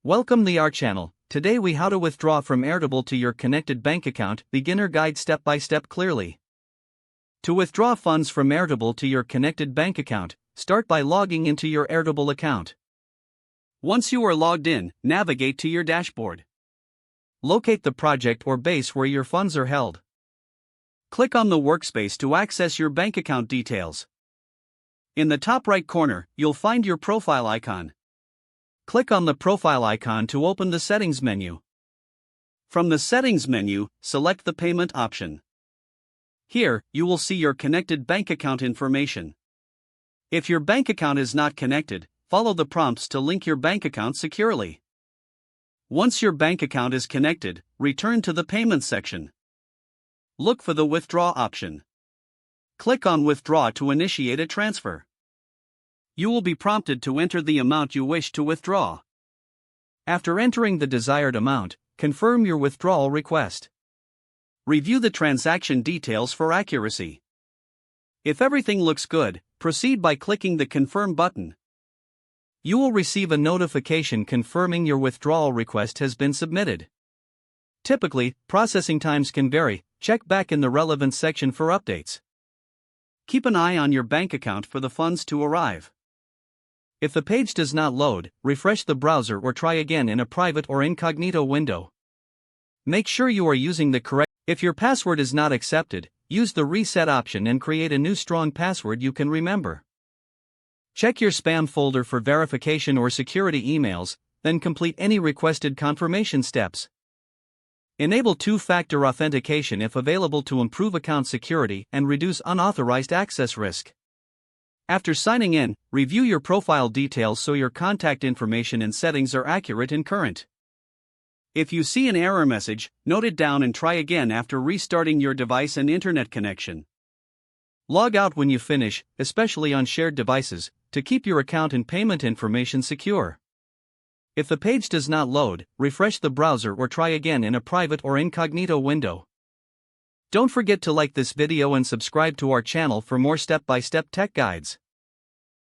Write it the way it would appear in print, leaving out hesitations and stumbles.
Welcome to our channel. Today we how to withdraw from Airtable to your connected bank account, beginner guide step by step clearly. To withdraw funds from Airtable to your connected bank account, start by logging into your Airtable account. Once you are logged in, navigate to your dashboard. Locate the project or base where your funds are held. Click on the workspace to access your bank account details. In the top right corner, you'll find your profile icon. Click on the profile icon to open the settings menu. From the settings menu, select the payment option. Here, you will see your connected bank account information. If your bank account is not connected, follow the prompts to link your bank account securely. Once your bank account is connected, return to the Payments section. Look for the Withdraw option. Click on Withdraw to initiate a transfer. You will be prompted to enter the amount you wish to withdraw. After entering the desired amount, confirm your withdrawal request. Review the transaction details for accuracy. If everything looks good, proceed by clicking the Confirm button. You will receive a notification confirming your withdrawal request has been submitted. Typically, processing times can vary. Check back in the relevant section for updates. Keep an eye on your bank account for the funds to arrive. If the page does not load, refresh the browser or try again in a private or incognito window. Make sure you are using the correct. If your password is not accepted, use the reset option and create a new strong password you can remember. Check your spam folder for verification or security emails, then complete any requested confirmation steps. Enable two-factor authentication if available to improve account security and reduce unauthorized access risk. After signing in, review your profile details so your contact information and settings are accurate and current. If you see an error message, note it down and try again after restarting your device and internet connection. Log out when you finish, especially on shared devices, to keep your account and payment information secure. If the page does not load, refresh the browser or try again in a private or incognito window. Don't forget to like this video and subscribe to our channel for more step-by-step tech guides.